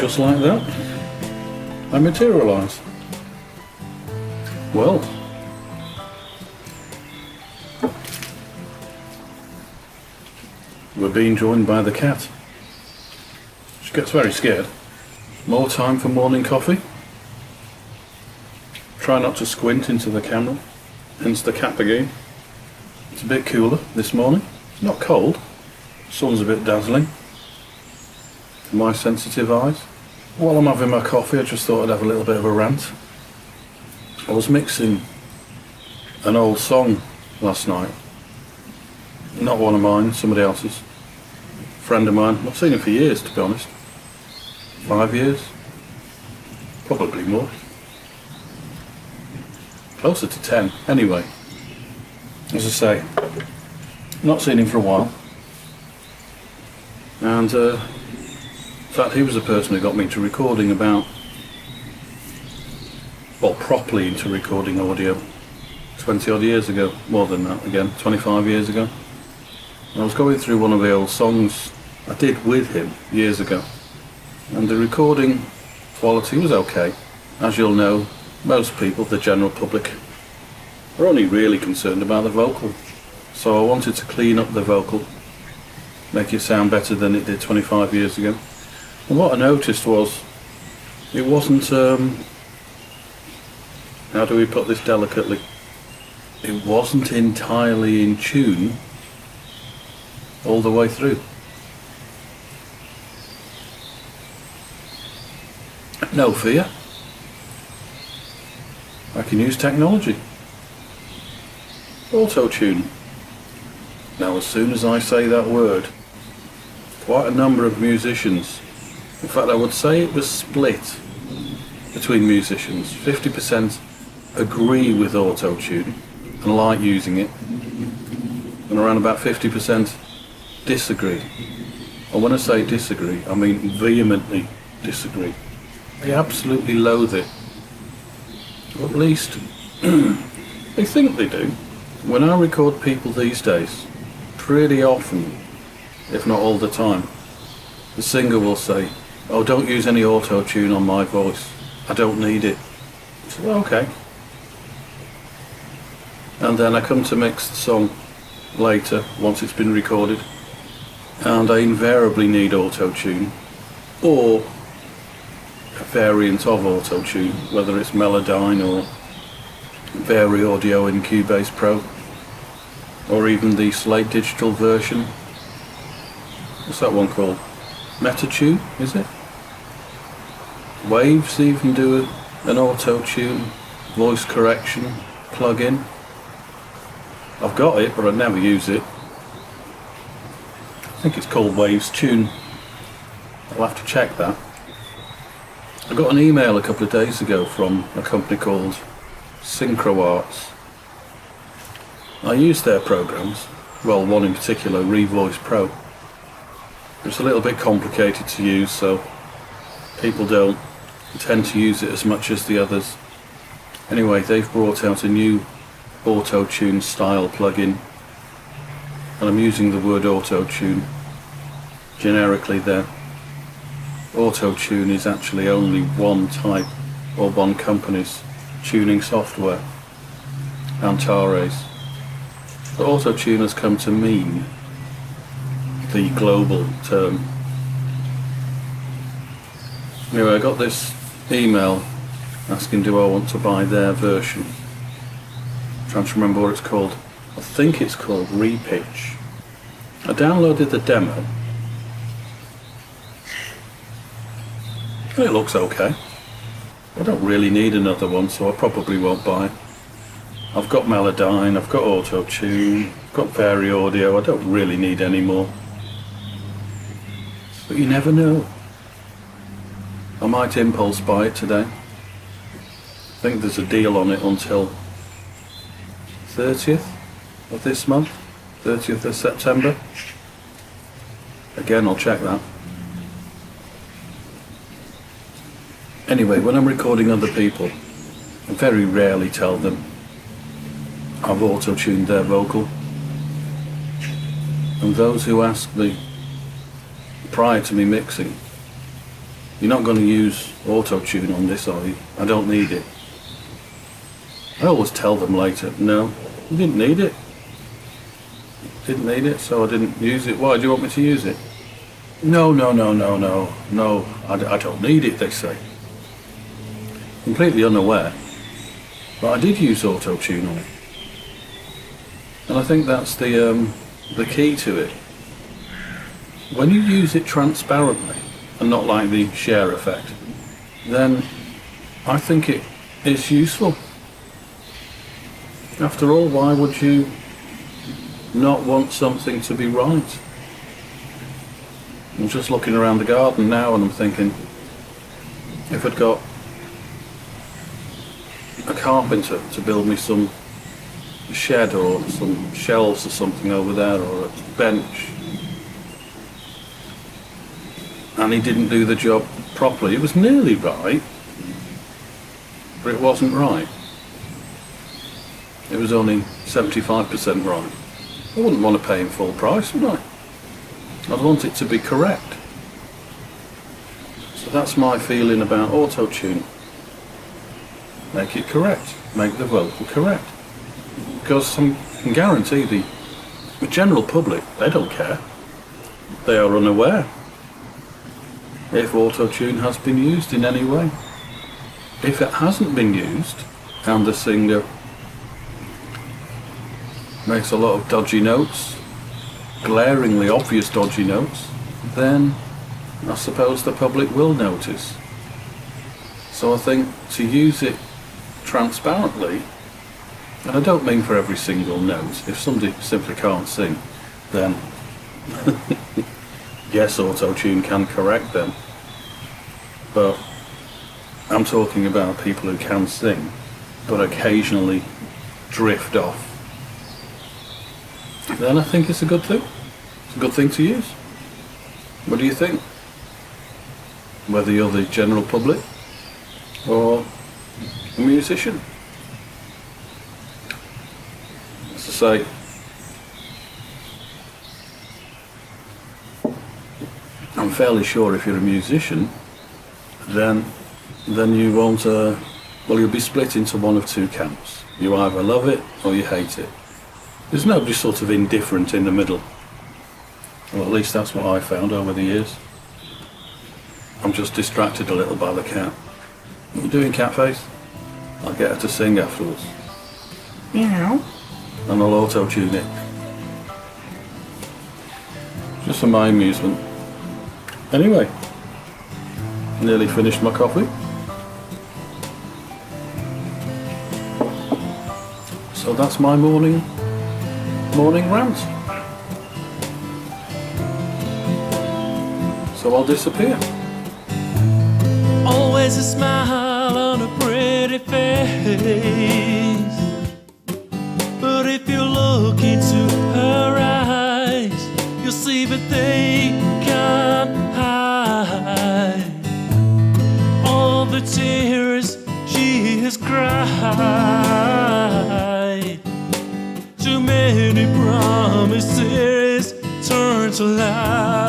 just like that, I materialise. Well, we're being joined by the cat. She gets very scared. More time for morning coffee. Try not to squint into the camera, hence the cap again. It's a bit cooler this morning. It's not cold. The sun's a bit dazzling for my sensitive eyes. While I'm having my coffee, I just thought I'd have a little bit of a rant. I was mixing an old song last night. Not one of mine, somebody else's. A friend of mine. I've seen him for years, to be honest. 5 years? Probably more. Closer to 10. Anyway, as I say, not seen him for a while. And in fact, he was the person who got me into recording properly into recording audio 20 odd years ago, more than that again, 25 years ago. And I was going through one of the old songs I did with him years ago, and the recording quality was okay. As you'll know, most people, the general public, are only really concerned about the vocal. So I wanted to clean up the vocal, make it sound better than it did 25 years ago. And what I noticed was, it wasn't, how do we put this delicately? It wasn't entirely in tune all the way through. No fear. I can use technology. Auto-tune. Now, as soon as I say that word, quite a number of musicians, in fact I would say it was split between musicians. 50% agree with auto-tune and like using it, and around about 50% disagree. And when I say disagree, I mean vehemently disagree. They absolutely loathe it. Or at least they think they do. When I record people these days, pretty often, if not all the time, the singer will say, "Oh, don't use any auto-tune on my voice. I don't need it." So, okay. And then I come to mix the song later, once it's been recorded, and I invariably need auto-tune, or a variant of auto-tune, whether it's Melodyne or Vari Audio in Cubase Pro, or even the Slate Digital version. What's that one called? Metatune, is it? Waves even do an auto-tune voice correction plug-in. I've got it, but I never use it. I think it's called Waves Tune. I'll have to check that. I got an email a couple of days ago from a company called SynchroArts. I use their programs, well, one in particular, Revoice Pro. It's a little bit complicated to use, so people don't tend to use it as much as the others. Anyway, they've brought out a new auto-tune style plugin, and I'm using the word auto-tune generically there. Auto-tune is actually only one type or one company's tuning software, Antares. But auto-tune has come to mean the global term. Anyway, I got this email asking do I want to buy their version. I'm trying to remember what it's called. I think it's called Repitch. I downloaded the demo. It looks okay. I don't really need another one, so I probably won't buy it. I've got Melodyne, I've got auto-tune, I've got Vari Audio. I don't really need any more. But you never know. I might impulse buy it today. I think there's a deal on it until 30th of this month, 30th of September. Again, I'll check that. Anyway, when I'm recording other people, I very rarely tell them I've auto-tuned their vocal. And those who ask me prior to me mixing, You're not going to use auto-tune on this, are you? I don't need it. I always tell them later, no, you didn't need it. Didn't need it, so I didn't use it. Why do you want me to use it? No, I don't need it, they say. Completely unaware. But I did use auto-tune on it. And I think that's the key to it. When you use it transparently, and not like the share effect, then I think it is useful. After all, why would you not want something to be right? I'm just looking around the garden now and I'm thinking, if I'd got a carpenter to build me some shed or some shelves or something over there, or a bench, and he didn't do the job properly, it was nearly right, but it wasn't right. It was only 75% right. I wouldn't want to pay him full price, would I? I'd want it to be correct. So that's my feeling about auto-tune. Make it correct. Make the vocal correct. Because I can guarantee the general public, they don't care. They are unaware if auto-tune has been used in any way. If it hasn't been used, and the singer makes a lot of dodgy notes, glaringly obvious dodgy notes, then I suppose the public will notice. So I think to use it transparently, and I don't mean for every single note, if somebody simply can't sing, then yes, auto-tune can correct them, but I'm talking about people who can sing but occasionally drift off. Then I think it's a good thing. It's a good thing to use. What do you think? Whether you're the general public or a musician. As I say, I'm fairly sure if you're a musician, then you won't, well, you'll be split into one of two camps. You either love it or you hate it. There's nobody sort of indifferent in the middle. Well, at least that's what I found over the years. I'm just distracted a little by the cat. What are you doing, cat face? I'll get her to sing afterwards. Meow. And I'll auto-tune it. Just for my amusement. Anyway, nearly finished my coffee. So that's my morning rant. So I'll disappear. Always a smile on a pretty face, but if you look into her eyes, you'll see that they can't hide all the tears she has cried. Too many promises turn to lies.